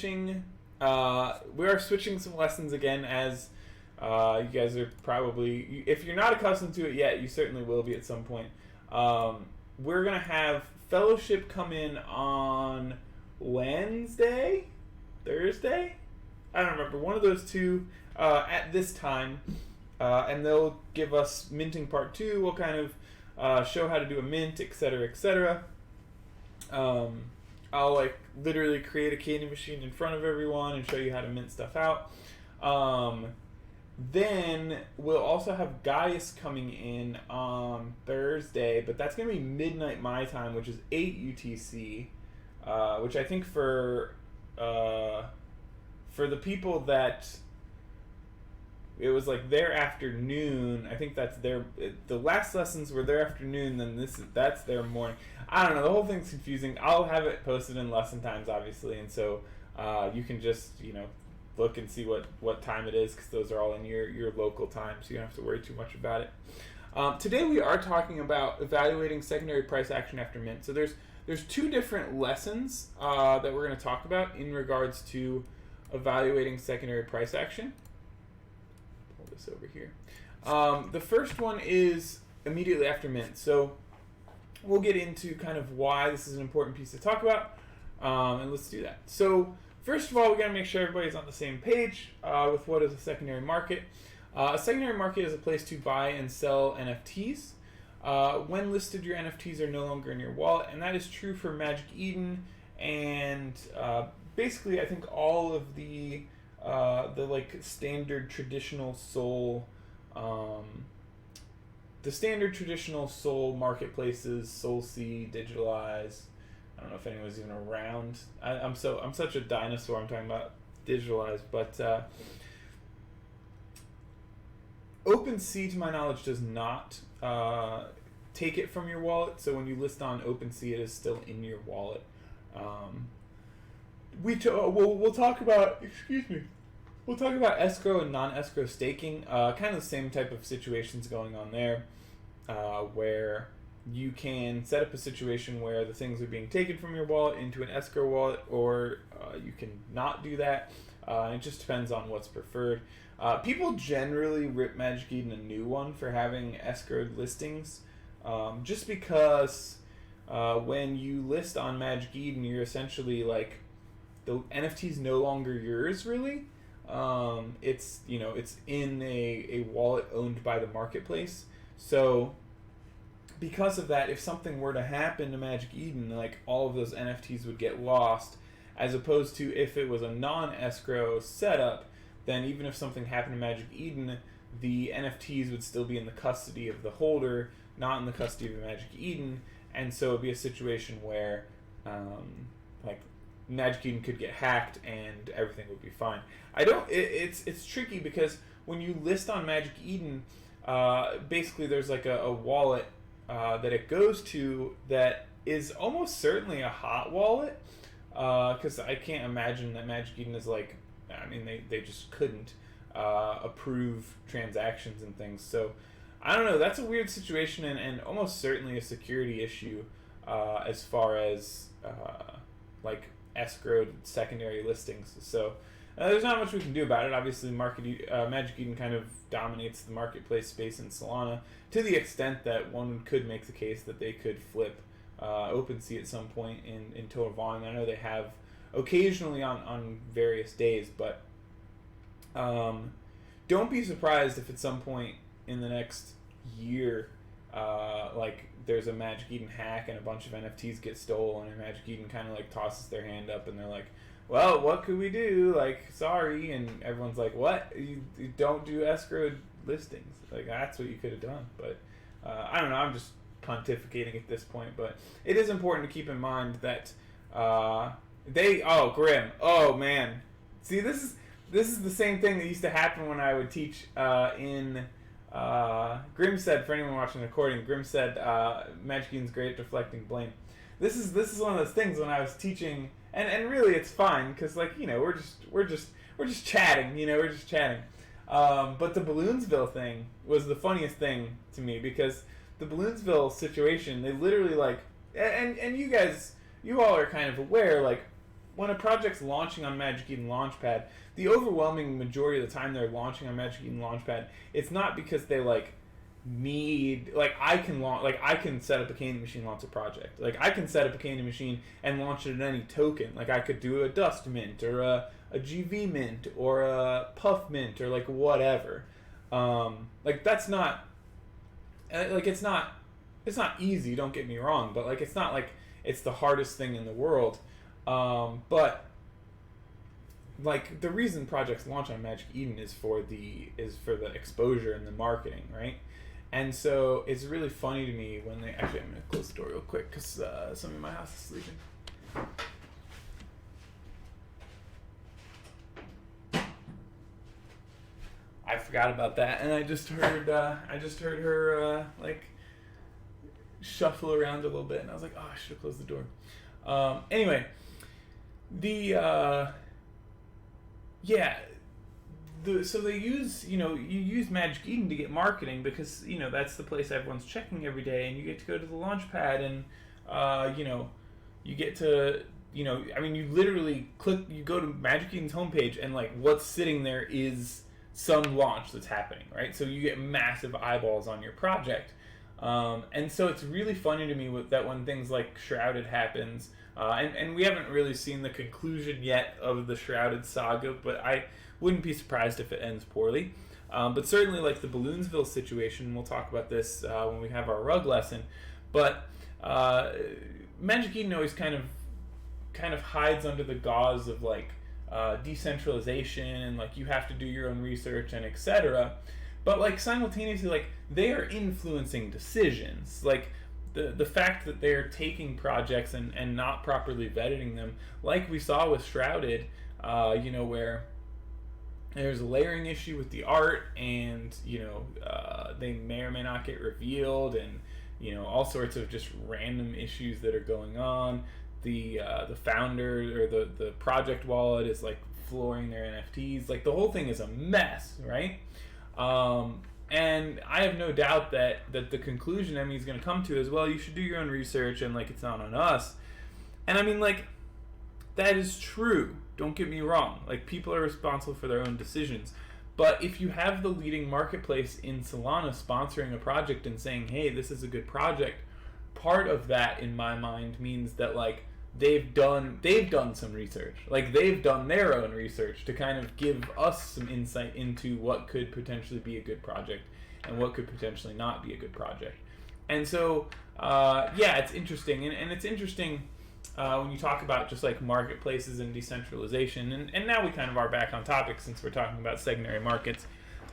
We are switching some lessons again, as you guys are probably, if you're not accustomed to it yet, you certainly will be at some point. We're going to have fellowship come in on Wednesday, Thursday? I don't remember, one of those two at this time, and they'll give us minting part 2. We'll kind of show how to do a mint, etc., etc. I'll literally create a candy machine in front of everyone and show you how to mint stuff out. Then we'll also have Gaius coming in on Thursday, but that's going to be midnight my time, which is 8 UTC, which I think for the people that it was their afternoon, I think that's the last lessons were their afternoon, then that's their morning. I don't know, the whole thing's confusing. I'll have it posted in lesson times, obviously, and so you can just, look and see what time it is, because those are all in your local time, so you don't have to worry too much about it. Today we are talking about evaluating secondary price action after mint. So there's 2 different lessons that we're going to talk about in regards to evaluating secondary price action. Pull this over here. The first one is immediately after mint. So we'll get into kind of why this is an important piece to talk about, and let's do that. So first of all, we got to make sure everybody's on the same page with what is a secondary market. A secondary market is a place to buy and sell NFTs. When listed, your NFTs are no longer in your wallet, and that is true for Magic Eden and basically I think all of the standard traditional Sol, the standard traditional Sol marketplaces, SolSea, Digitalize. I don't know if anyone's even around. I'm such a dinosaur. I'm talking about Digitalize, but OpenSea, to my knowledge, does not take it from your wallet. So when you list on OpenSea, it is still in your wallet. We'll talk about. Excuse me. We'll talk about escrow and non-escrow staking. Kind of the same type of situations going on there, where you can set up a situation where the things are being taken from your wallet into an escrow wallet, or you can not do that. It just depends on what's preferred. People generally rip Magic Eden a new one for having escrowed listings, just because when you list on Magic Eden, you're essentially the NFT is no longer yours, really. It's in a wallet owned by the marketplace. So because of that, if something were to happen to Magic Eden, all of those NFTs would get lost, as opposed to if it was a non-escrow setup, then even if something happened to Magic Eden, the NFTs would still be in the custody of the holder, not in the custody of Magic Eden, and so it would be a situation where Magic Eden could get hacked and everything would be fine. It's tricky because when you list on Magic Eden, basically there's a wallet that it goes to that is almost certainly a hot wallet, because I can't imagine that Magic Eden is they just couldn't approve transactions and things. So I don't know, that's a weird situation and almost certainly a security issue as far as escrowed secondary listings. So there's not much we can do about it. Obviously, Magic Eden kind of dominates the marketplace space in Solana, to the extent that one could make the case that they could flip OpenSea at some point in total volume. I know they have occasionally on various days, but don't be surprised if at some point in the next year there's a Magic Eden hack and a bunch of NFTs get stolen, and Magic Eden kind of tosses their hand up and they're like, well, what could we do? Sorry. And everyone's like, what? You don't do escrowed listings. That's what you could have done. But I don't know. I'm just pontificating at this point. But it is important to keep in mind that Grim. Oh, man. See, this is the same thing that used to happen when I would teach in... Grim said, for anyone watching the recording, Grim said Magic Eden's great at deflecting blame. This is one of those things when I was teaching, and really it's fine because we're just chatting, we're just chatting. But the Balloonsville thing was the funniest thing to me, because the Balloonsville situation, they literally and you guys, you all are kind of aware when a project's launching on Magic Eden Launchpad, the overwhelming majority of the time they're launching on Magic Eden Launchpad, it's not because they like need I can set up a Candy Machine launch a project. Like I can set up a Candy Machine and launch it in any token. Like I could do a Dust Mint or a GV Mint or a Puff Mint or like whatever. Like that's not like it's not easy. Don't get me wrong, but like it's not like it's the hardest thing in the world. But like the reason projects launch on Magic Eden is for the exposure and the marketing, right? And so it's really funny to me when they actually, I'm gonna close the door real quick because somebody in my house is sleeping. I forgot about that, and I just heard her like shuffle around a little bit, and I was like, oh, I should have closed the door. Anyway, so they use, you use Magic Eden to get marketing because, that's the place everyone's checking every day, and you get to go to the launch pad and, you get to, you literally you go to Magic Eden's homepage and, like, what's sitting there is some launch that's happening, right? So you get massive eyeballs on your project. And so it's really funny to me that when things like Shrouded happens, and we haven't really seen the conclusion yet of the Shrouded saga, but I wouldn't be surprised if it ends poorly. But certainly like the Balloonsville situation, we'll talk about this when we have our rug lesson, but Magic Eden always kind of hides under the gauze of like decentralization and like you have to do your own research and etc. But like simultaneously, like they are influencing decisions. Like the fact that they're taking projects and not properly vetting them, like we saw with Shrouded, where there's a layering issue with the art, and they may or may not get revealed, and all sorts of just random issues that are going on. The founder or the project wallet is like flooring their NFTs. Like the whole thing is a mess, right? And I have no doubt that the conclusion Emmy's going to come to is, well, you should do your own research and like it's not on us. And I mean, like, that is true. Don't get me wrong. Like, people are responsible for their own decisions. But if you have the leading marketplace in Solana sponsoring a project and saying, hey, this is a good project, part of that, in my mind, means that, like, they've done some research. Like, they've done their own research to kind of give us some insight into what could potentially be a good project and what could potentially not be a good project. And so, it's interesting. And it's interesting when you talk about just like marketplaces and decentralization. And now we kind of are back on topic since we're talking about secondary markets.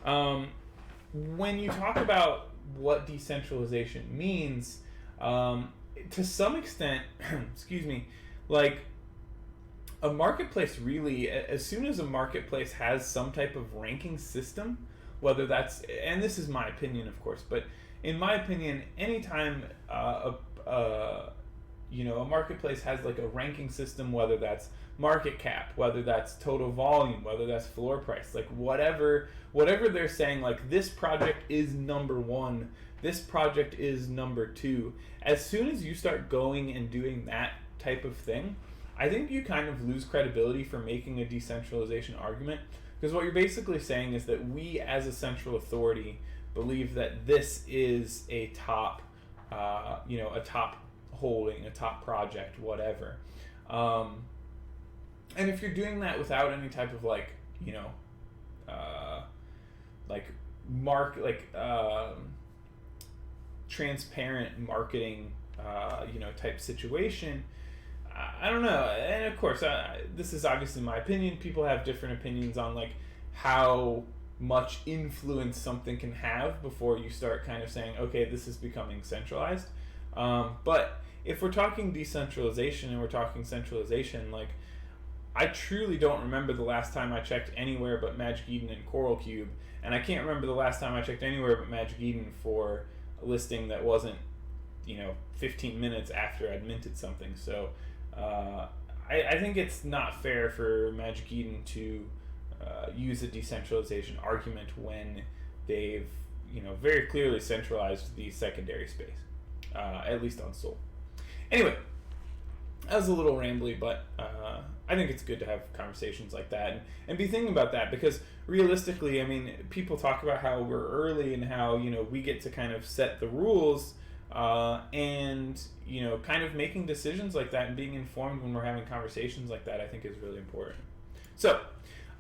When you talk about what decentralization means, to some extent, excuse me, like a marketplace really, as soon as a marketplace has some type of ranking system, whether that's, and this is my opinion, of course, but in my opinion, anytime a marketplace has like a ranking system, whether that's market cap, whether that's total volume, whether that's floor price, like whatever they're saying, like this project is number one, this project is number two. As soon as you start going and doing that type of thing, I think you kind of lose credibility for making a decentralization argument, because what you're basically saying is that we as a central authority believe that this is a top, a top holding, a top project, whatever. And if you're doing that without any type of transparent marketing, type situation, I don't know. And of course, this is obviously my opinion. People have different opinions on like how much influence something can have before you start kind of saying, okay, this is becoming centralized. But if we're talking decentralization and we're talking centralization, like I truly don't remember the last time I checked anywhere but Magic Eden and Coral Cube, and I can't remember the last time I checked anywhere but Magic Eden for a listing that wasn't, 15 minutes after I'd minted something. So I think it's not fair for Magic Eden to use a decentralization argument when they've, very clearly centralized the secondary space, at least on Sol. Anyway, that was a little rambly, but I think it's good to have conversations like that and be thinking about that, because realistically, I mean, people talk about how we're early and how, we get to kind of set the rules, and, kind of making decisions like that and being informed when we're having conversations like that, I think is really important. So,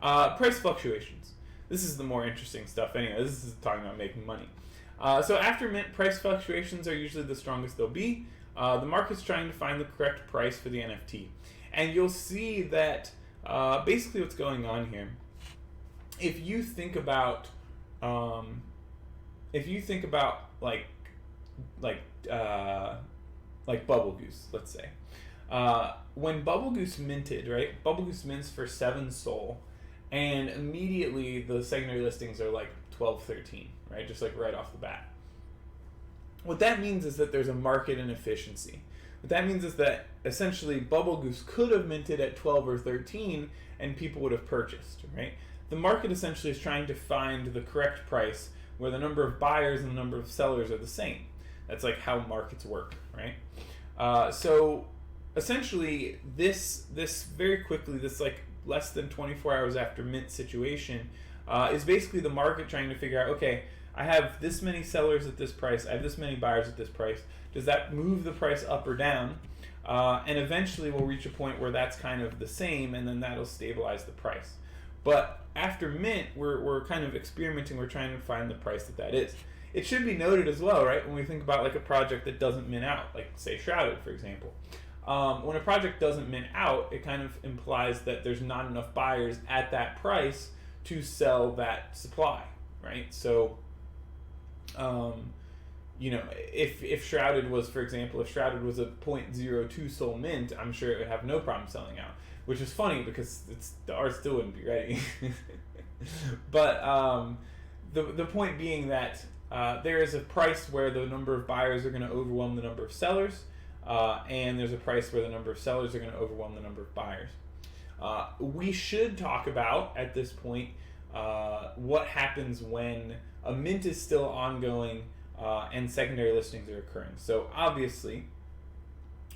price fluctuations. This is the more interesting stuff anyway. This is talking about making money. So after mint, price fluctuations are usually the strongest they'll be. The market's trying to find the correct price for the NFT. And you'll see that basically what's going on here, if you think about like Bubble Goose, let's say. When Bubble Goose minted, right? Bubble Goose mints for 7 Sol, and immediately the secondary listings are like 12, 13, right? Just like right off the bat. What that means is that there's a market inefficiency. What that means is that essentially Bubble Goose could have minted at 12 or 13 and people would have purchased, right? The market essentially is trying to find the correct price where the number of buyers and the number of sellers are the same. That's like how markets work, right? So essentially this very quickly, this like less than 24 hours after mint situation, is basically the market trying to figure out, okay, I have this many sellers at this price, I have this many buyers at this price. Does that move the price up or down? And eventually we'll reach a point where that's kind of the same, and then that'll stabilize the price. But after mint, we're kind of experimenting, we're trying to find the price that is. It should be noted as well, right, when we think about like a project that doesn't mint out, like say Shrouded, for example. When a project doesn't mint out, it kind of implies that there's not enough buyers at that price to sell that supply, right? So, if Shrouded was, for example, if Shrouded was a 0.02 Sol mint, I'm sure it would have no problem selling out, which is funny because the art still wouldn't be ready. But the point being that there is a price where the number of buyers are going to overwhelm the number of sellers, and there's a price where the number of sellers are going to overwhelm the number of buyers. We should talk about, at this point, what happens when a mint is still ongoing and secondary listings are occurring. So obviously,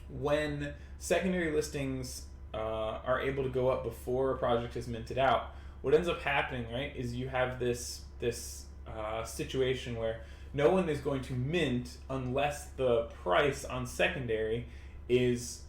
when secondary listings are able to go up before a project is minted out, what ends up happening, right, is you have this situation where no one is going to mint unless the price on secondary is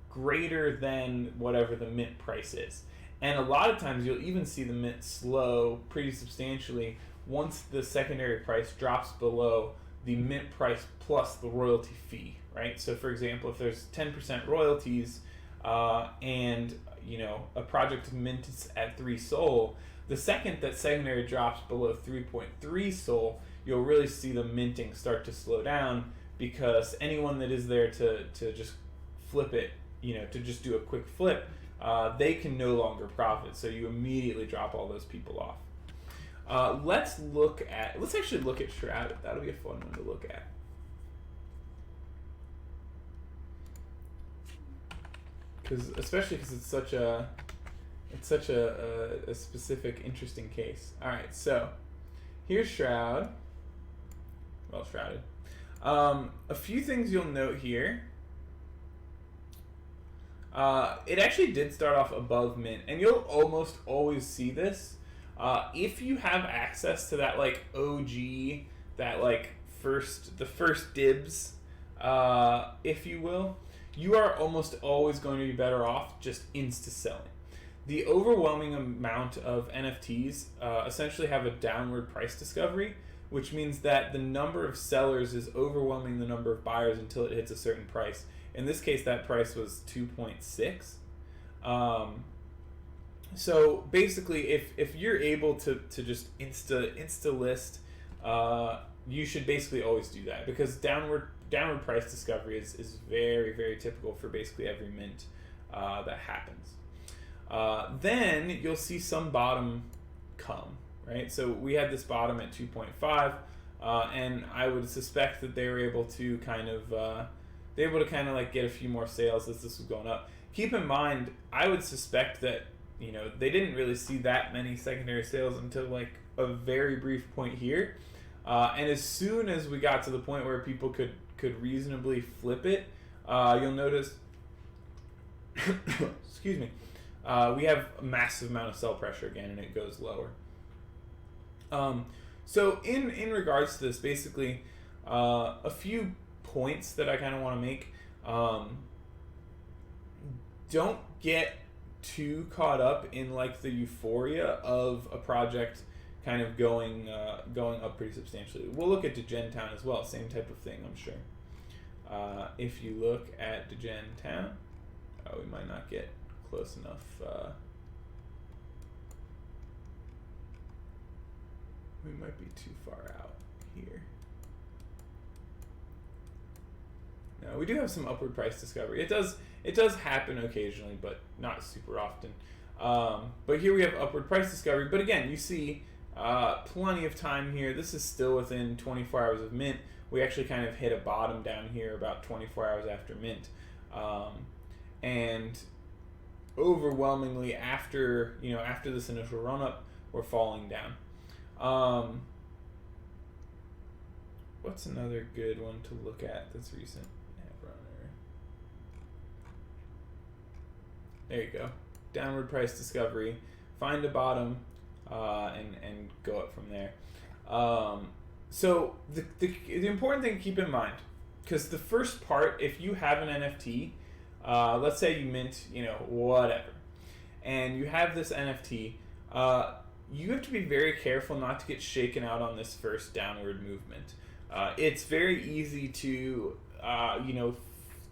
greater than whatever the mint price is. And a lot of times you'll even see the mint slow pretty substantially once the secondary price drops below the mint price plus the royalty fee, right? So for example, if there's 10% royalties and a project mints at 3 Sol, the second that secondary drops below 3.3 Sol, you'll really see the minting start to slow down, because anyone that is there to just flip it, to just do a quick flip, they can no longer profit. So you immediately drop all those people off. Let's actually look at Shrouded. That'll be a fun one to look at. Especially because it's such a specific, interesting case. All right, so here's Shrouded. A few things you'll note here. It actually did start off above mint, and you'll almost always see this if you have access to that like OG, that like the first dibs, if you will. You are almost always going to be better off just insta-selling. The overwhelming amount of NFTs essentially have a downward price discovery, which means that the number of sellers is overwhelming the number of buyers until it hits a certain price. In this case, that price was 2.6. So basically, if you're able to just insta list, you should basically always do that, because downward price discovery is very, very typical for basically every mint that happens. Then you'll see some bottom come, right? So we had this bottom at 2.5, and I would suspect that they were able to kind of like get a few more sales as this was going up. Keep in mind, I would suspect that they didn't really see that many secondary sales until like a very brief point here, and as soon as we got to the point where people could reasonably flip it, you'll notice excuse me, we have a massive amount of sell pressure again, and it goes lower. So in regards to this, basically, a few points that I kind of want to make. Don't get too caught up in like the euphoria of a project kind of going up pretty substantially. We'll look at DeGenTown as well, same type of thing, I'm sure. If you look at DeGenTown, we might not get close enough. We might be too far out here. No, we do have some upward price discovery. It does happen occasionally, but not super often. But here we have upward price discovery. But again, you see plenty of time here. This is still within 24 hours of mint. We actually kind of hit a bottom down here about 24 hours after mint. And overwhelmingly after this initial run up, we're falling down. What's another good one to look at that's recent? Netrunner. There you go. Downward price discovery. Find a bottom, and go up from there. So the important thing to keep in mind, because the first part, if you have an NFT, let's say you mint, whatever, and you have this NFT, you have to be very careful not to get shaken out on this first downward movement. It's very easy to,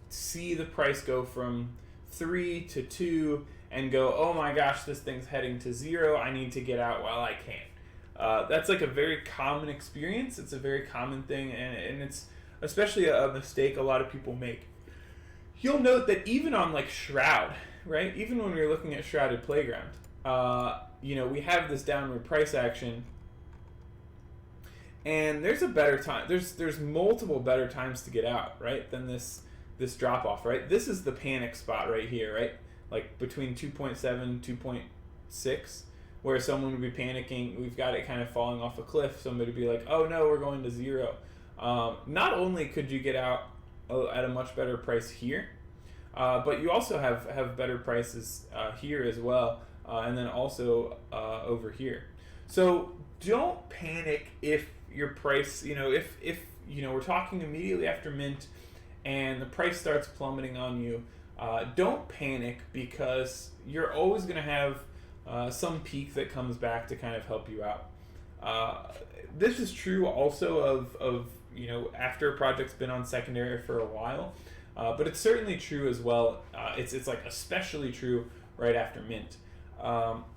see the price go from 3 to 2 and go, oh my gosh, this thing's heading to 0. I need to get out while I can. That's like a very common experience. It's a very common thing, and it's especially a mistake a lot of people make. You'll note that even on like Shroud, right? Even when we were looking at Shrouded Playground, we have this downward price action, and there's a better time. There's multiple better times to get out, right? Than this drop off, right? This is the panic spot right here, right? Like between 2.7, 2.6, where someone would be panicking. We've got it kind of falling off a cliff. Somebody would be like, oh no, we're going to 0. Not only could you get out at a much better price here, but you also have better prices here as well, and then also over here. So don't panic if your price, if we're talking immediately after mint and the price starts plummeting on you. Don't panic, because you're always going to have some peak that comes back to kind of help you out. This is true also of after a project's been on secondary for a while, but it's certainly true as well. It's like especially true right after mint.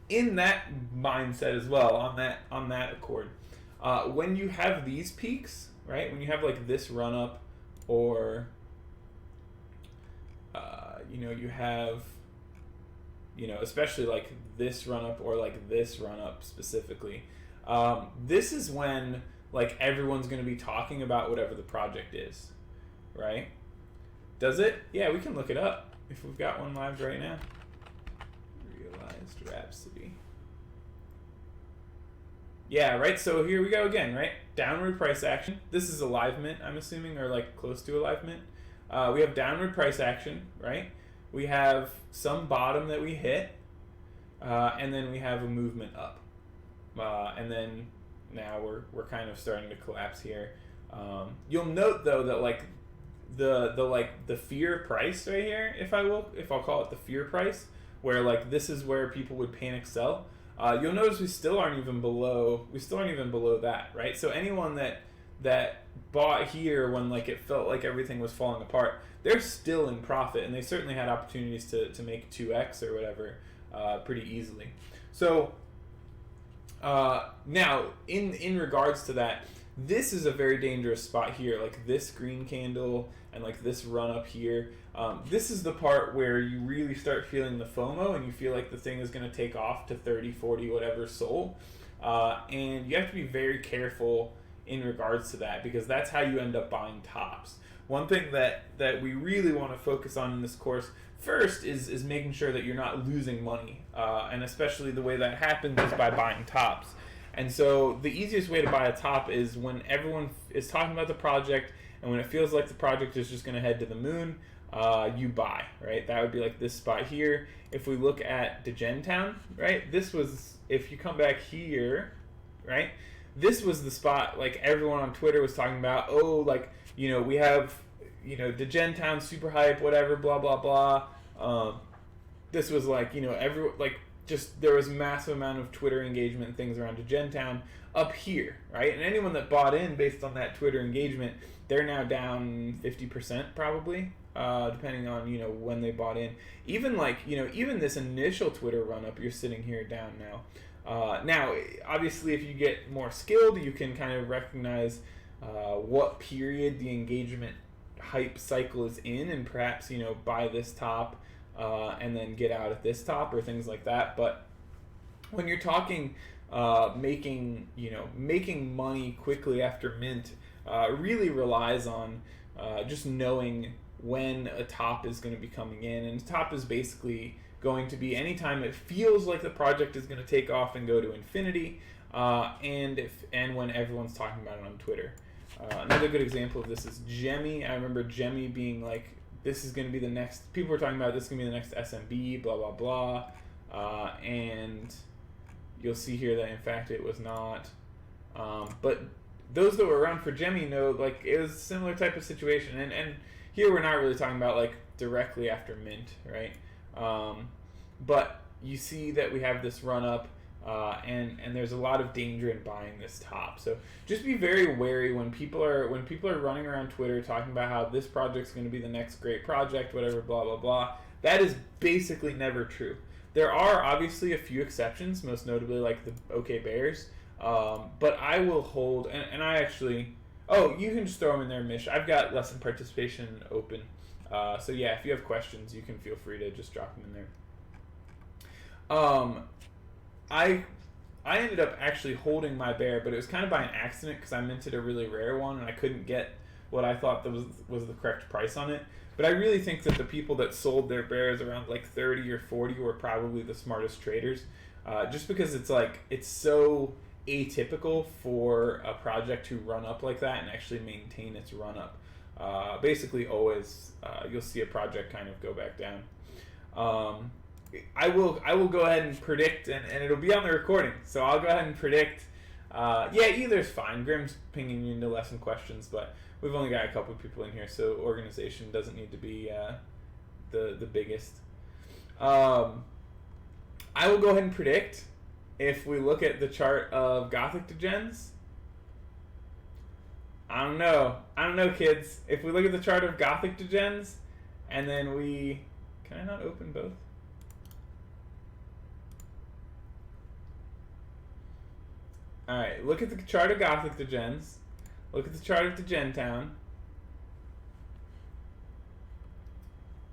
In that mindset as well, on that accord, when you have these peaks, right? When you have like this run up, or you have, especially like this run up, or like this run up specifically, this is when like everyone's going to be talking about whatever the project is, right? Does it? Yeah, we can look it up if we've got one live right now. Realized Rhapsody. Yeah, right? So here we go again, right? Downward price action. This is a live mint, I'm assuming, or like close to a live mint. We have downward price action, right? We have some bottom that we hit, and then we have a movement up. And then now we're kind of starting to collapse here. You'll note though that like the fear price right here, if I'll call it the fear price, where like this is where people would panic sell. You'll notice we still aren't even below that, right? So anyone that bought here when like it felt like everything was falling apart, they're still in profit, and they certainly had opportunities to make 2x or whatever pretty easily. So now in regards to that, this is a very dangerous spot here, like this green candle and like this run up here. This is the part where you really start feeling the FOMO, and you feel like the thing is going to take off to 30, 40, whatever sold. And you have to be very careful in regards to that, because that's how you end up buying tops. One thing that we really want to focus on in this course first is making sure that you're not losing money, and especially the way that happens is by buying tops. And so the easiest way to buy a top is when everyone is talking about the project, and when it feels like the project is just going to head to the moon, you buy, right? That would be like this spot here. If we look at DegenTown, right? This was, if you come back here, right? This was the spot like everyone on Twitter was talking about. Oh, like, we have, DegenTown super hype, whatever, blah, blah, blah. This was like, just there was massive amount of Twitter engagement and things around DegenTown up here, right? And anyone that bought in based on that Twitter engagement, they're now down 50% probably, depending on, when they bought in. Even even this initial Twitter run up, you're sitting here down now. Now, obviously, if you get more skilled, you can kind of recognize what period the engagement hype cycle is in, and perhaps, buy this top and then get out at this top or things like that. But when you're talking making money quickly after mint, really relies on just knowing when a top is going to be coming in, and top is basically going to be anytime it feels like the project is going to take off and go to infinity, and when everyone's talking about it on Twitter. Another good example of this is Gemmy. I remember Gemmy being like, this is going to be the next, people were talking about this is going to be the next SMB, blah, blah, blah. And you'll see here that, in fact, it was not. But those that were around for Gemmy know, like, it was a similar type of situation. And here we're not really talking about, like, directly after mint, right? But you see that we have this run-up, and there's a lot of danger in buying this top. So just be very wary when people are running around Twitter talking about how this project's going to be the next great project, whatever, blah, blah, blah. That is basically never true. There are obviously a few exceptions, most notably like the OK Bears. But I will hold, and I actually, you can just throw them in there, Mish. I've got lesson participation open. So yeah, if you have questions, you can feel free to just drop them in there. I ended up actually holding my bear, but it was kind of by an accident because I minted a really rare one and I couldn't get what I thought that was the correct price on it. But I really think that the people that sold their bears around like 30 or 40 were probably the smartest traders, just because it's so atypical for a project to run up like that and actually maintain its run up. Basically always you'll see a project kind of go back down. I will go ahead and predict, and it'll be on the recording, so I'll go ahead and predict. Either's fine. Grim's pinging you into lesson questions, but we've only got a couple of people in here, so organization doesn't need to be the biggest. I will go ahead and predict. If we look at the chart of Gothic Degens, I don't know, kids. If we look at the chart of Gothic Degens, and then can I not open both? Alright, look at the chart of Gothic Degens. Look at the chart of DegenTown.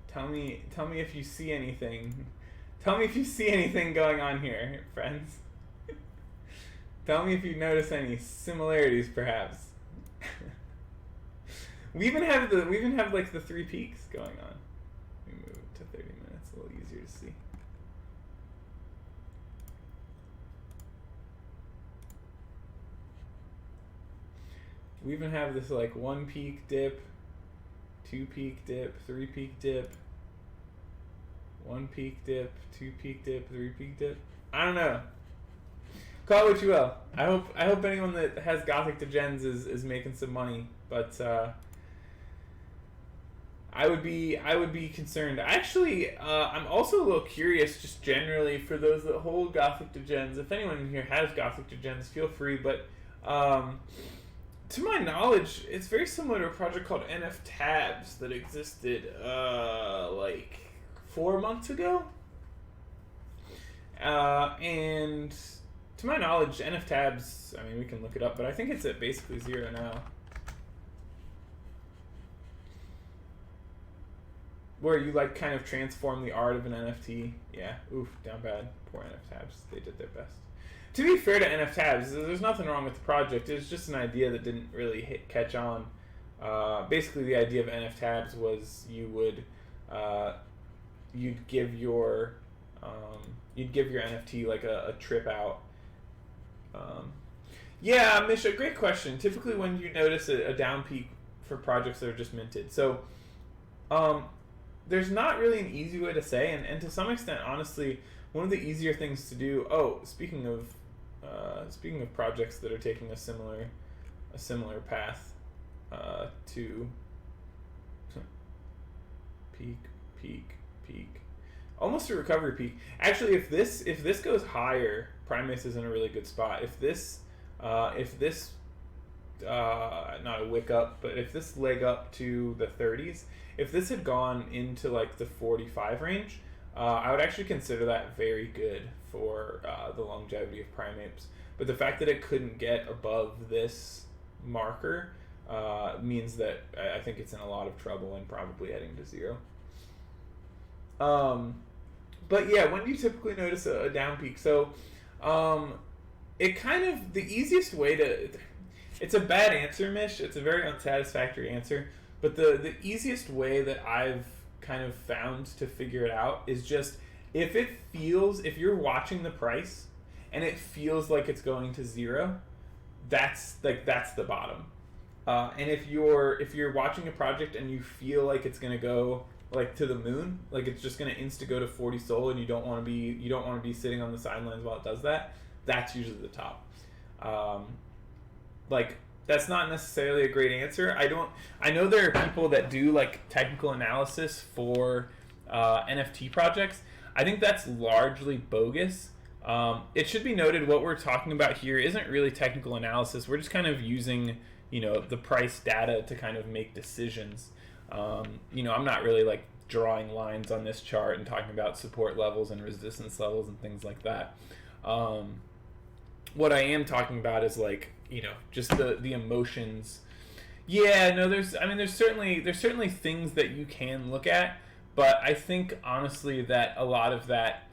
Tell me if you see anything. Tell me if you see anything going on here, friends. Tell me if you notice any similarities, perhaps. we even have like the 3 peaks going on. Let me move to 30 minutes, a little easier to see. We even have this like 1 peak dip, 2 peak dip, 3 peak dip, 1 peak dip, 2 peak dip, 3 peak dip. I don't know. Call it what you will. I hope anyone that has Gothic Degens is making some money, but I would be concerned. Actually, I'm also a little curious, just generally, for those that hold Gothic Degens. If anyone in here has Gothic Degens, feel free. But to my knowledge, it's very similar to a project called NF Tabs that existed like 4 months ago. And to my knowledge, NF Tabs, I mean, we can look it up, but I think it's at basically 0 now. Where you like kind of transform the art of an NFT. Yeah, oof, down bad. Poor NF Tabs. They did their best. To be fair to NF Tabs, there's nothing wrong with the project. It was just an idea that didn't really catch on. Basically, the idea of NF Tabs was you'd give your NFT like a trip out. Yeah, Misha, great question. Typically, when you notice a down peak for projects that are just minted, so there's not really an easy way to say, and to some extent, honestly, one of the easier things to do. Oh, speaking of projects that are taking a similar path to peak, almost a recovery peak. Actually, if this goes higher, Primace is in a really good spot. If this not a wick up, but if this leg up to the 30s, if this had gone into like the 45 range, I would actually consider that very good for the longevity of Primeapes. But the fact that it couldn't get above this marker means that I think it's in a lot of trouble and probably heading to zero. But yeah, when do you typically notice a down peak? So it kind of, the easiest way to, it's a bad answer, Mish. It's a very unsatisfactory answer. But the easiest way that I've kind of found to figure it out is just if you're watching the price and it feels like it's going to zero, that's the bottom. And if you're watching a project and you feel like it's gonna go like to the moon, like it's just gonna insta go to 40 SOL, and you don't want to be sitting on the sidelines while it does that, that's usually the top. Like, that's not necessarily a great answer. I know there are people that do like technical analysis for NFT projects. I think that's largely bogus. It should be noted what we're talking about here isn't really technical analysis. We're just kind of using, the price data to kind of make decisions. I'm not really like drawing lines on this chart and talking about support levels and resistance levels and things like that. What I am talking about is like, just the emotions. Yeah, no, there's certainly things that you can look at, but I think honestly that a lot of that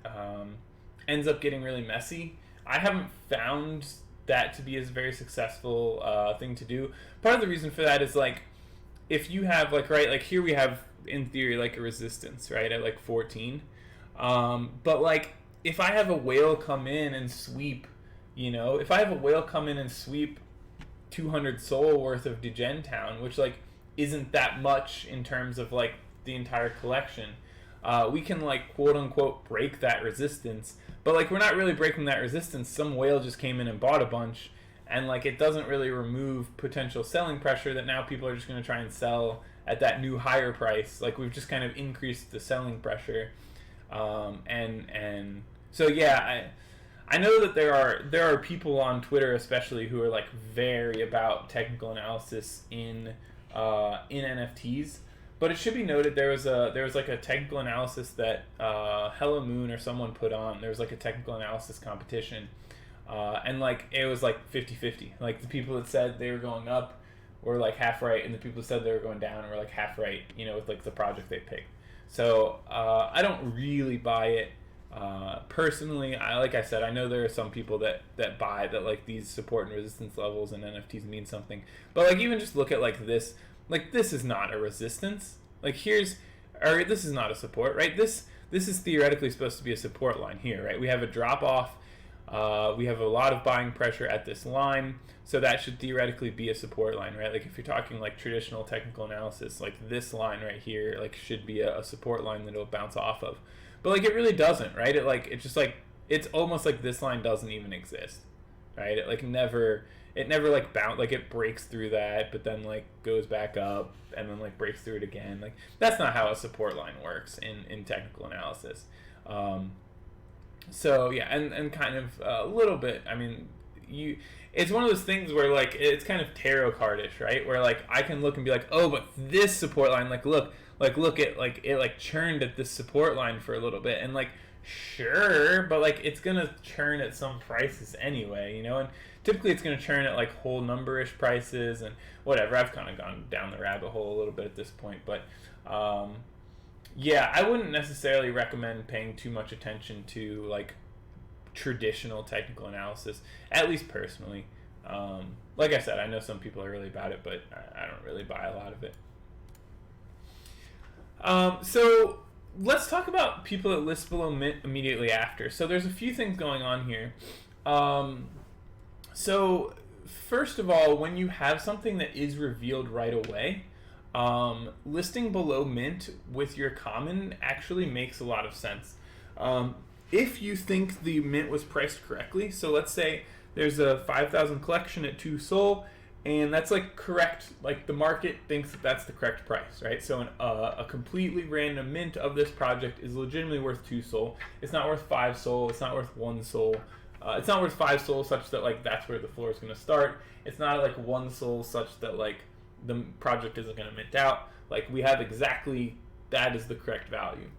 ends up getting really messy. I haven't found that to be a very successful thing to do. Part of the reason for that is like, if you have like here we have in theory like a resistance, right, at like 14, but like if I have a whale come in and sweep, if I have a whale come in and sweep 200 SOL worth of Degen Town, which like isn't that much in terms of like the entire collection, we can like quote unquote break that resistance, but like we're not really breaking that resistance. Some whale just came in and bought a bunch, and like it doesn't really remove potential selling pressure that now people are just going to try and sell at that new higher price. Like we've just kind of increased the selling pressure, and so yeah, I know that there are people on Twitter especially who are like very about technical analysis in NFTs. But it should be noted there was like a technical analysis that Hello Moon or someone put on. There was like a technical analysis competition, and like it was like 50-50. Like the people that said they were going up were like half right, and the people that said they were going down were like half right. With like the project they picked. So I don't really buy it personally. Like I said, I know there are some people that buy that like these support and resistance levels in NFTs mean something. But like even just look at like this. Like this is not a resistance. Like this is not a support, right? This is theoretically supposed to be a support line here, right? We have a drop off. We have a lot of buying pressure at this line, so that should theoretically be a support line, right? Like if you're talking like traditional technical analysis, like this line right here, like should be a support line that it'll bounce off of. But like it really doesn't, right? It's almost like this line doesn't even exist, right? It never like bounce, like it breaks through that, but then like goes back up and then like breaks through it again. Like that's not how a support line works in technical analysis. So yeah, and kind of a little bit. I mean, it's one of those things where like it's kind of tarot cardish, right? Where like I can look and be like, oh, but this support line, like look at like it like churned at this support line for a little bit, and like sure, but like it's gonna churn at some prices anyway, and typically it's going to churn at like whole number-ish prices and whatever. I've kind of gone down the rabbit hole a little bit at this point, but yeah, I wouldn't necessarily recommend paying too much attention to like traditional technical analysis, at least personally. Like I said, I know some people are really about it, but I don't really buy a lot of it. So let's talk about people that list below mint immediately after. So there's a few things going on here. So first of all, when you have something that is revealed right away, listing below mint with your common actually makes a lot of sense. If you think the mint was priced correctly, so let's say there's a 5,000 collection at 2 SOL, and that's like correct, like the market thinks that that's the correct price, right? So a completely random mint of this project is legitimately worth 2 SOL. It's not worth 5 SOL, it's not worth 1 SOL. It's not worth 5 SOL such that like that's where the floor is going to start. It's not like 1 SOL such that like the project isn't going to mint out. Like we have exactly that is the correct value.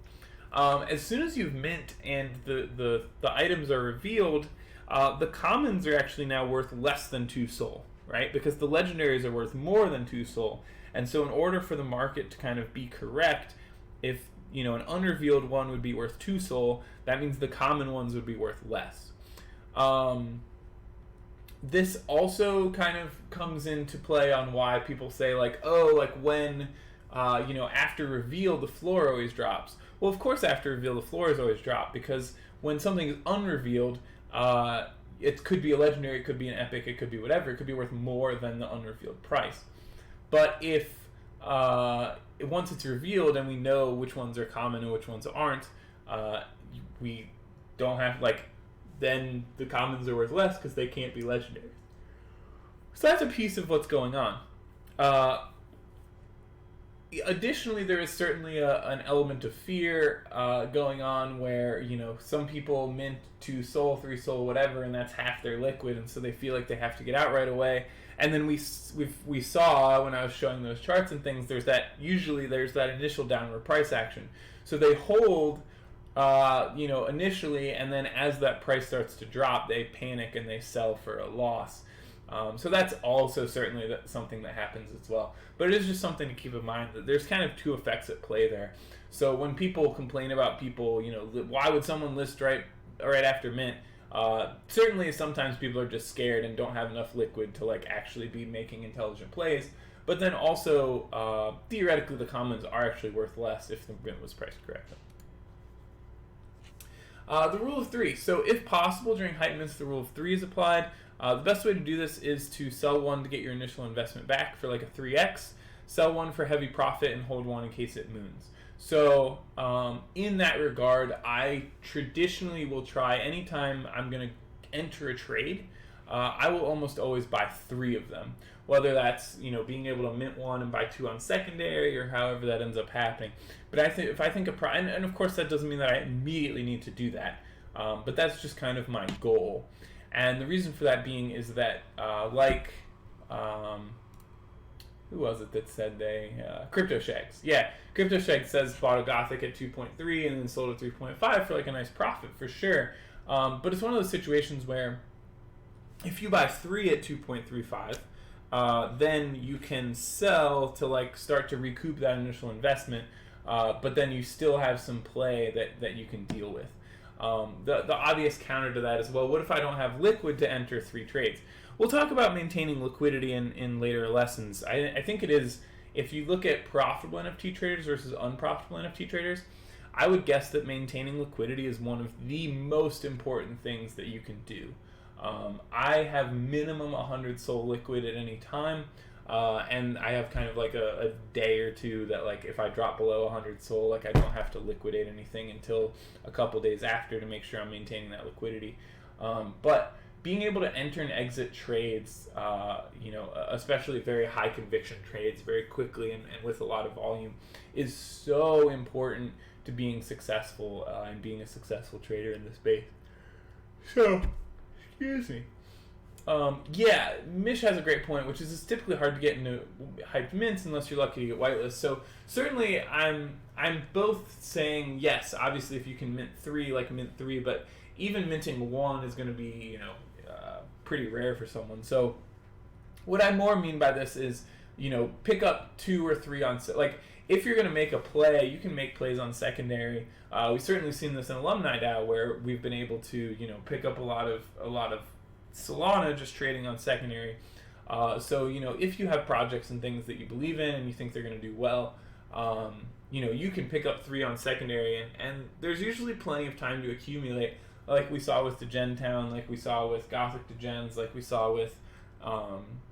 As soon as you've mint and the items are revealed, the commons are actually now worth less than 2 SOL, right? Because the legendaries are worth more than 2 SOL. And so in order for the market to kind of be correct, if an unrevealed one would be worth 2 SOL, that means the common ones would be worth less. This also kind of comes into play on why people say like, oh, like when, after reveal, the floor always drops. Well, of course, after reveal, the floors always drop, because when something is unrevealed, it could be a legendary, it could be an epic, it could be whatever, it could be worth more than the unrevealed price. But if once it's revealed and we know which ones are common and which ones aren't, we don't have, then the commons are worth less because they can't be legendary. So that's a piece of what's going on. Additionally, there is certainly an element of fear going on where, some people mint 2 SOL, 3 SOL, whatever, and that's half their liquid, and so they feel like they have to get out right away. And then we saw, when I was showing those charts and things, there's that initial downward price action. So they hold, initially, and then as that price starts to drop, they panic and they sell for a loss. So that's also certainly something that happens as well. But it is just something to keep in mind that there's kind of two effects at play there. So when people complain about people, why would someone list right after mint? Certainly sometimes people are just scared and don't have enough liquid to actually be making intelligent plays. But then also, theoretically, the commons are actually worth less if the mint was priced correctly. The rule of 3. So if possible, during heightened mints, the rule of 3 is applied. The best way to do this is to sell 1 to get your initial investment back for a 3x, sell 1 for heavy profit, and hold 1 in case it moons. So in that regard, I traditionally will try, anytime I'm going to enter a trade, I will almost always buy 3 of them. Whether that's being able to mint 1 and buy 2 on secondary, or however that ends up happening. But if I think and of course that doesn't mean that I immediately need to do that, but that's just kind of my goal. And the reason for that being is that who was it that said CryptoShags? Yeah, CryptoShags says bought a Gothic at 2.3 and then sold at 3.5 for a nice profit for sure. But it's one of those situations where if you buy 3 at 2.35, then you can sell to start to recoup that initial investment, but then you still have some play that you can deal with. The obvious counter to that is, well, what if I don't have liquid to enter 3 trades? We'll talk about maintaining liquidity in later lessons. I think it is, if you look at profitable NFT traders versus unprofitable NFT traders, I would guess that maintaining liquidity is one of the most important things that you can do. I have minimum 100 SOL liquid at any time, and I have kind of a day or two that if I drop below 100 SOL, I don't have to liquidate anything until a couple days after to make sure I'm maintaining that liquidity. But being able to enter and exit trades, especially very high conviction trades very quickly and with a lot of volume, is so important to being successful and being a successful trader in this space. So, excuse me. Mish has a great point, which is it's typically hard to get into hyped mints unless you're lucky to get whitelist. So certainly I'm both saying yes, obviously if you can mint 3, mint 3, but even minting 1 is going to be, pretty rare for someone. So what I more mean by this is, pick up 2 or 3 on, if you're going to make a play, you can make plays on secondary. We've certainly seen this in Alumni DAO where we've been able to, pick up a lot of Solana just trading on secondary. So, if you have projects and things that you believe in and you think they're going to do well, you can pick up 3 on secondary, and there's usually plenty of time to accumulate, like we saw with Degentown, like we saw with Gothic Degens, like we saw with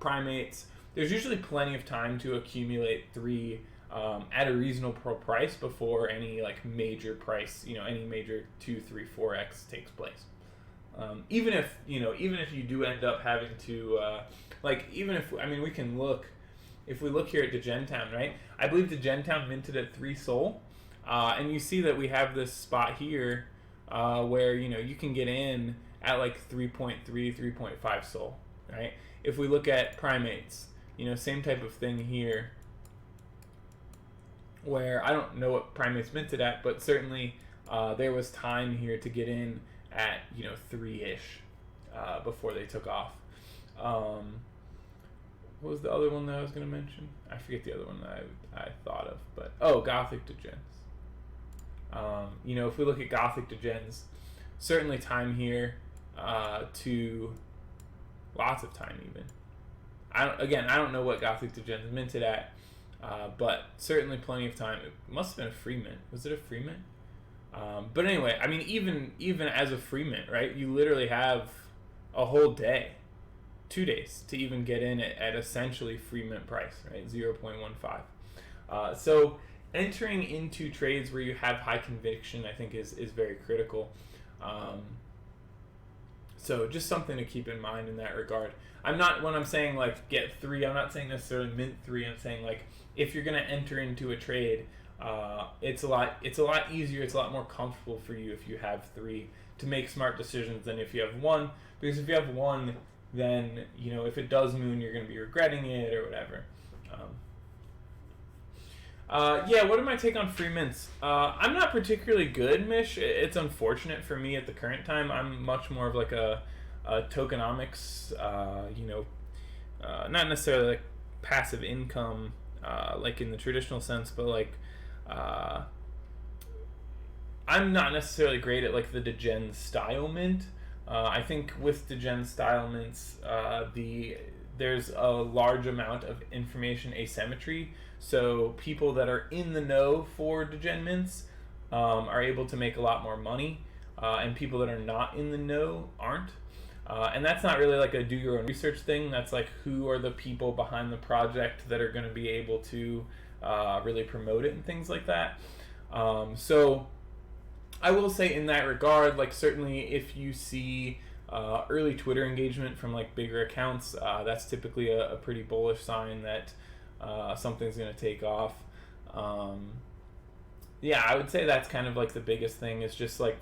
Primates. there's usually plenty of time to accumulate 3 at a reasonable price before any like major price, any major 2, 3, 4x takes place. Even if you do end up having to we can look. If we look here at DegenTown, right? I believe DegenTown minted at 3 Sol, and you see that we have this spot here where you can get in at like 3.3, 3.5 Sol, right? If we look at Primates, same type of thing here, where I don't know what Primates minted at, but certainly there was time here to get in at 3-ish before they took off. What was the other one that I was going to mention? I forget the other one that I thought of, but Gothic Degens. If we look at Gothic Degens, certainly time here to lots of time even. I don't know what Gothic Degens minted at, but certainly plenty of time. It must have been a free mint. Was it a free mint? But anyway, I mean, even as a free mint, right? You literally have a whole day, 2 days to even get in at essentially free mint price, right? 0.15. So entering into trades where you have high conviction, I think is very critical. So just something to keep in mind in that regard. When I'm saying like get 3, I'm not saying necessarily mint 3. I'm saying like if you're gonna enter into a trade, it's a lot easier. It's a lot more comfortable for you if you have 3 to make smart decisions than if you have 1. Because if you have 1, then if it does moon, you're gonna be regretting it or whatever. What are my take on free mints? I'm not particularly good, Mish. It's unfortunate for me at the current time. I'm much more of like a tokenomics, not necessarily like passive income, like in the traditional sense, but like I'm not necessarily great at like the Degen style mint. I think with Degen style mints, there's a large amount of information asymmetry. So people that are in the know for Degen mints are able to make a lot more money, and people that are not in the know aren't. And that's not really like a do your own research thing. That's like who are the people behind the project that are going to be able to really promote it and things like that. So I will say in that regard, like certainly if you see early Twitter engagement from like bigger accounts, that's typically a pretty bullish sign that something's going to take off. I would say that's kind of like the biggest thing is just like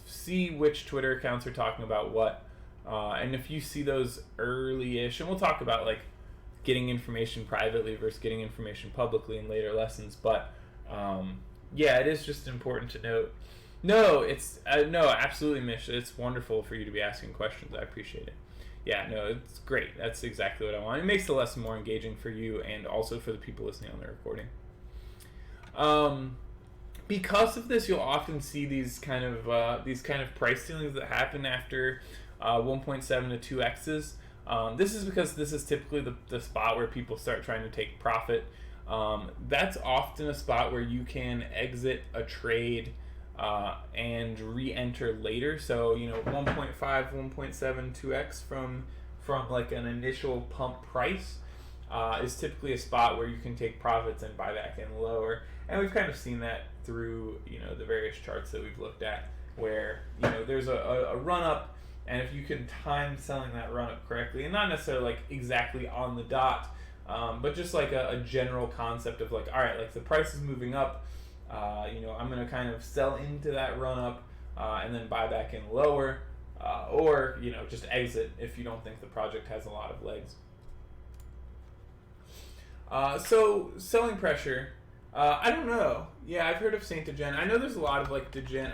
see which Twitter accounts are talking about what. And if you see those early-ish, and we'll talk about like getting information privately versus getting information publicly in later lessons, but it is just important to note. No, absolutely, Mish. It's wonderful for you to be asking questions. I appreciate it. Yeah, no, it's great. That's exactly what I want. It makes the lesson more engaging for you and also for the people listening on the recording. Because of this, you'll often see these kind of price ceilings that happen after 1.7 to 2x's. This is because this is typically the spot where people start trying to take profit. That's often a spot where you can exit a trade and re-enter later. So 1.5, 1.7, 2x from like an initial pump price is typically a spot where you can take profits and buy back in lower. And we've kind of seen that through the various charts that we've looked at, where there's a run up, and if you can time selling that run up correctly, and not necessarily like exactly on the dot, but just like a general concept of like, all right, like the price is moving up. I'm going to kind of sell into that run up and then buy back in lower, or just exit if you don't think the project has a lot of legs. So selling pressure, I don't know. Yeah, I've heard of Saint Degen. I know there's a lot of like Degen.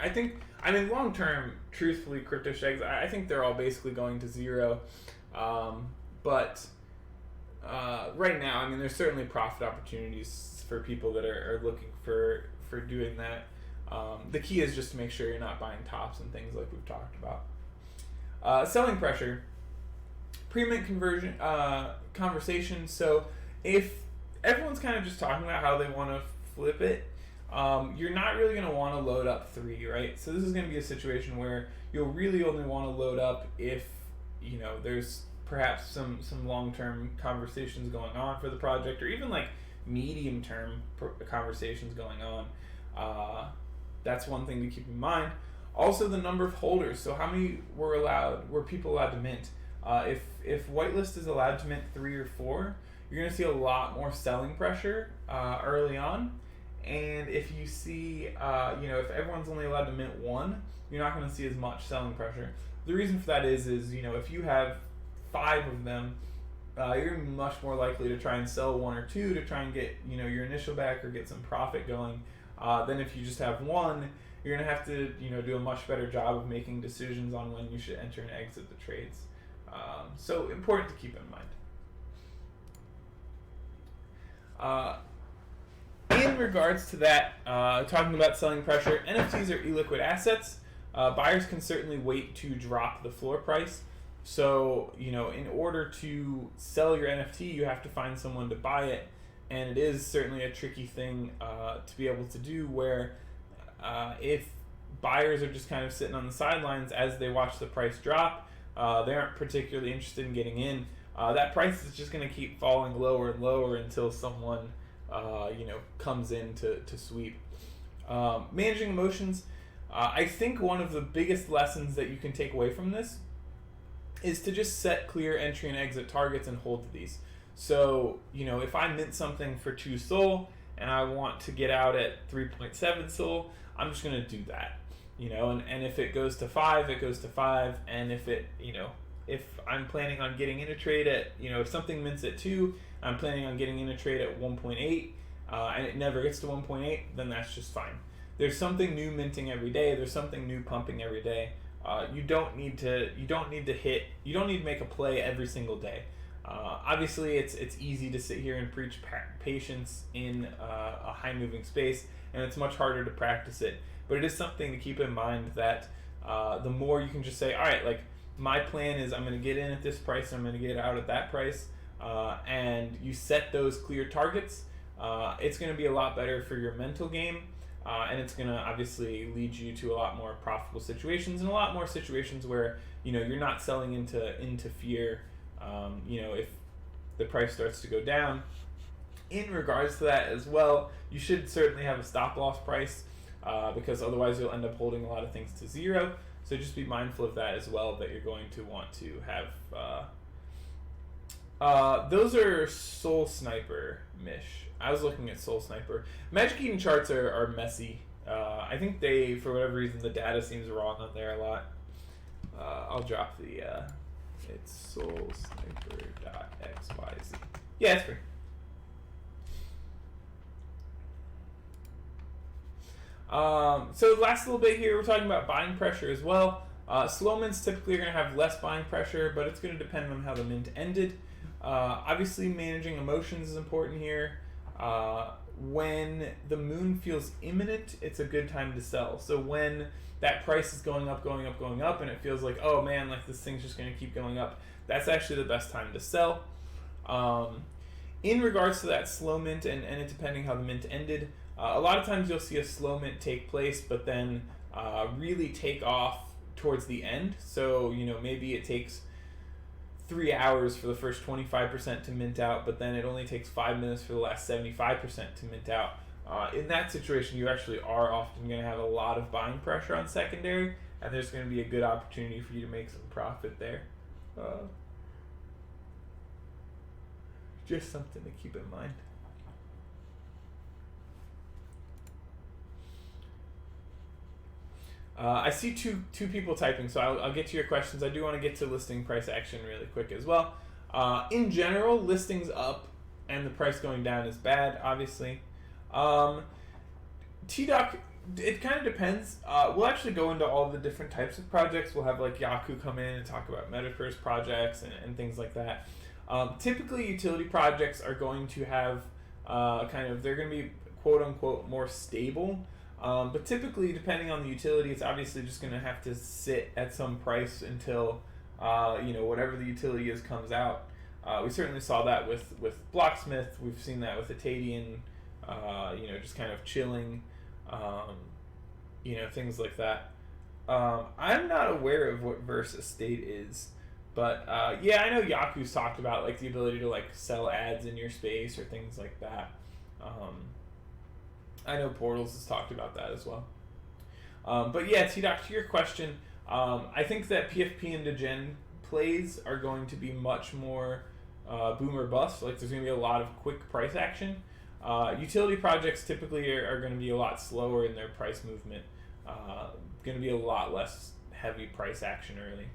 I mean long term, truthfully, crypto shags, I think they're all basically going to zero. But right now, I mean, there's certainly profit opportunities for people that are looking for doing that. The key is just to make sure you're not buying tops and things like we've talked about. Selling pressure, pre-mint conversion conversation. So if everyone's kind of just talking about how they want to flip it, you're not really going to want to load up 3, right? So this is going to be a situation where you'll really only want to load up if there's perhaps some long-term conversations going on for the project, or even like medium-term conversations going on. That's one thing to keep in mind. Also, the number of holders. So how many were people allowed to mint? If whitelist is allowed to mint 3 or 4, you're going to see a lot more selling pressure early on. And if you see, if everyone's only allowed to mint 1, you're not going to see as much selling pressure. The reason for that is if you have 5 of them, you're going to be much more likely to try and sell 1 or 2 to try and get your initial back or get some profit going. Than if you just have 1, you're going to have to do a much better job of making decisions on when you should enter and exit the trades. So important to keep in mind. In regards to that, talking about selling pressure, NFTs are illiquid assets. Buyers can certainly wait to drop the floor price. So, in order to sell your NFT, you have to find someone to buy it. And it is certainly a tricky thing to be able to do, where if buyers are just kind of sitting on the sidelines as they watch the price drop, they aren't particularly interested in getting in. That price is just going to keep falling lower and lower until someone comes in to sweep. Managing emotions. I think one of the biggest lessons that you can take away from this is to just set clear entry and exit targets and hold to these. So, if I mint something for 2 SOL and I want to get out at 3.7 SOL, I'm just going to do that. And if it goes to 5, it goes to 5. And if if I'm planning on getting in a trade at, if something mints at 2, I'm planning on getting in a trade at 1.8, and it never gets to 1.8, then that's just fine. There's something new minting every day. There's something new pumping every day. You don't need to make a play every single day. Obviously, it's easy to sit here and preach patience in a high moving space, and it's much harder to practice it. But it is something to keep in mind that the more you can just say, all right, like my plan is I'm going to get in at this price and I'm going to get out at that price, and you set those clear targets, it's going to be a lot better for your mental game. And it's going to obviously lead you to a lot more profitable situations, and a lot more situations where you're not selling into fear. If the price starts to go down. In regards to that as well, you should certainly have a stop loss price, because otherwise you'll end up holding a lot of things to 0. So just be mindful of that as well, that you're going to want to have. Those are Soul Sniper, Mish. I was looking at Soul Sniper. Magic Eden charts are messy. I think for whatever reason, the data seems wrong on there a lot. I'll drop the, it's soulsniper.xyz. Yeah, it's free. So last little bit here, we're talking about buying pressure as well. Slow mints typically are going to have less buying pressure, but it's going to depend on how the mint ended. Obviously, managing emotions is important here. When the moon feels imminent, it's a good time to sell. So when that price is going up, and it feels like, oh man, like this thing's just going to keep going up, that's actually the best time to sell. In regards to that slow mint, and it depending how the mint ended, a lot of times you'll see a slow mint take place, but then really take off towards the end. So, maybe it takes 3 hours for the first 25% to mint out, but then it only takes 5 minutes for the last 75% to mint out. In that situation, you actually are often going to have a lot of buying pressure on secondary, and there's going to be a good opportunity for you to make some profit there. Just something to keep in mind. I see two people typing, so I'll get to your questions. I do want to get to listing price action really quick as well. In general, listings up and the price going down is bad, obviously. TDoc, it kind of depends. We'll actually go into all the different types of projects. We'll have like Yaku come in and talk about Metaverse projects and things like that. Typically, utility projects are going to have they're going to be quote unquote more stable. But typically, depending on the utility, it's obviously just going to have to sit at some price until whatever the utility is comes out. We certainly saw that with Blocksmith. We've seen that with Atadian, just kind of chilling, things like that. I'm not aware of what Verse Estate is. But yeah, I know Yaku's talked about like the ability to like sell ads in your space or things like that. I know Portals has talked about that as well. But yeah, T-Doc, to your question, I think that PFP and Degen plays are going to be much more boom or bust. Like there's going to be a lot of quick price action. Utility projects typically are going to be a lot slower in their price movement. Going to be a lot less heavy price action early.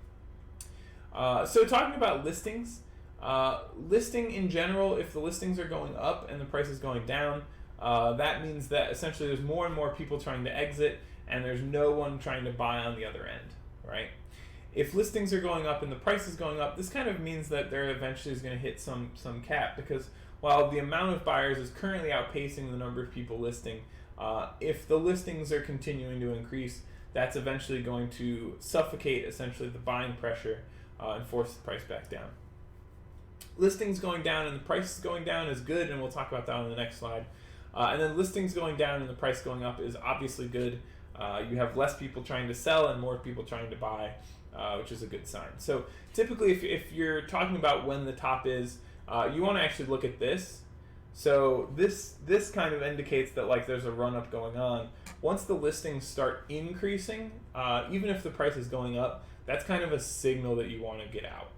So talking about listings, listing in general, if the listings are going up and the price is going down, that means that essentially there's more and more people trying to exit and there's no one trying to buy on the other end, right? If listings are going up and the price is going up, this kind of means that there eventually is going to hit some cap, because while the amount of buyers is currently outpacing the number of people listing, if the listings are continuing to increase, that's eventually going to suffocate essentially the buying pressure and force the price back down. Listings going down and the price going down is good, and we'll talk about that on the next slide. And then listings going down and the price going up is obviously good. You have less people trying to sell and more people trying to buy, which is a good sign. So typically if you're talking about when the top is, you want to actually look at this. So this kind of indicates that like there's a run up going on. Once the listings start increasing, even if the price is going up, that's kind of a signal that you want to get out.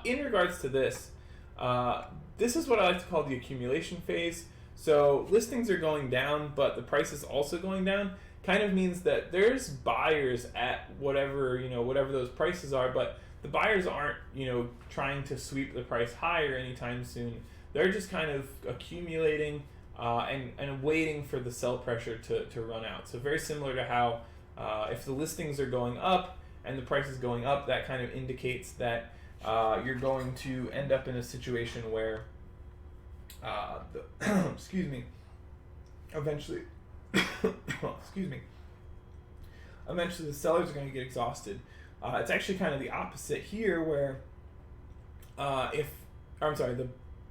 In regards to this, this is what I like to call the accumulation phase. So listings are going down, but the price is also going down. Kind of means that there's buyers at whatever those prices are, but the buyers aren't trying to sweep the price higher anytime soon. They're just kind of accumulating and waiting for the sell pressure to run out. So very similar to how if the listings are going up and the price is going up, that kind of indicates that you're going to end up in a situation where excuse me, eventually eventually the sellers are going to get exhausted. It's actually kind of the opposite here, where the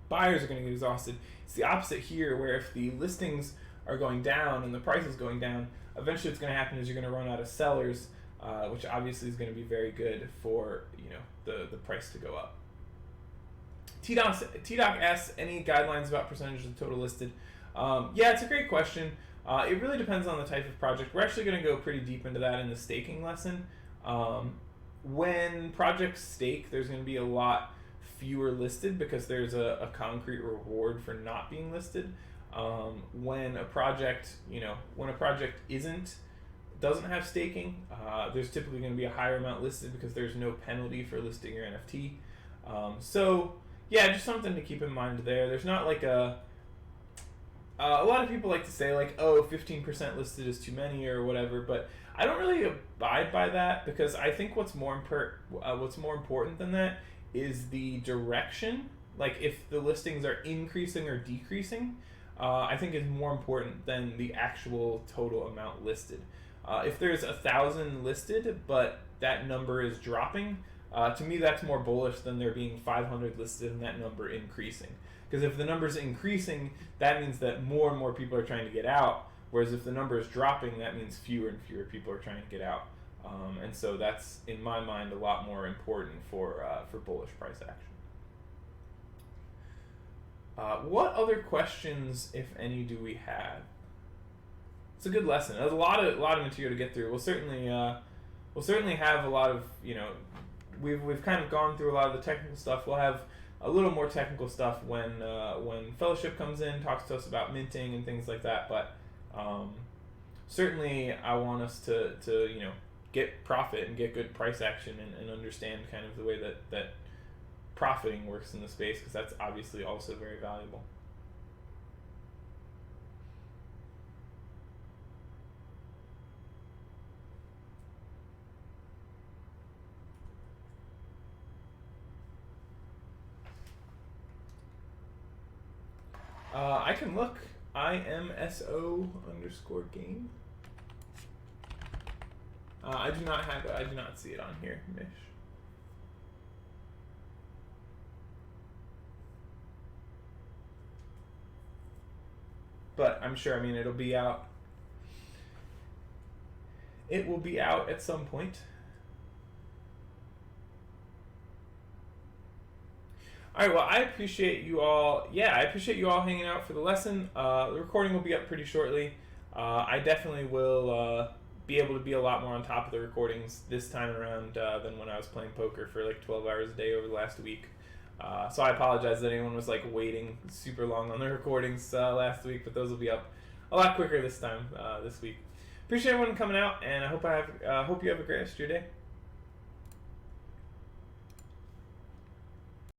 buyers are going to get exhausted. It's the opposite here, where if the listings are going down and the price is going down, eventually what's going to happen is you're going to run out of sellers, which obviously is going to be very good for the price to go up. T-Doc asks, any guidelines about percentage of the total listed? Yeah, it's a great question. It really depends on the type of project. We're actually going to go pretty deep into that in the staking lesson. When projects stake, there's going to be a lot fewer listed because there's a concrete reward for not being listed. When a project doesn't have staking, there's typically going to be a higher amount listed because there's no penalty for listing your NFT. So yeah, just something to keep in mind there. There's not like a lot of people like to say like, oh, 15% listed is too many or whatever, but I don't really abide by that, because I think what's more important than that is the direction. Like if the listings are increasing or decreasing, I think is more important than the actual total amount listed. If there's 1,000 listed but that number is dropping, to me that's more bullish than there being 500 listed and that number increasing. Because if the number's increasing, that means that more and more people are trying to get out, whereas if the number is dropping, that means fewer and fewer people are trying to get out. And so that's, in my mind, a lot more important for bullish price action. What other questions, if any, do we have? It's a good lesson. There's a lot of material to get through. We'll certainly have a lot of we've kind of gone through a lot of the technical stuff. We'll have a little more technical stuff when Fellowship comes in, talks to us about minting and things like that. But certainly, I want us to get profit and get good price action and understand kind of the way that profiting works in the space, because that's obviously also very valuable. I can look. IMSO_game. I do not have it. I do not see it on here, Mish. But I'm sure, it'll be out. It will be out at some point. All right, well, I appreciate you all. Yeah, I appreciate you all hanging out for the lesson. The recording will be up pretty shortly. I definitely will be able to be a lot more on top of the recordings this time around than when I was playing poker for like 12 hours a day over the last week. So I apologize that anyone was like waiting super long on the recordings last week, but those will be up a lot quicker this time this week. Appreciate everyone coming out, and I hope you have a great rest of your day.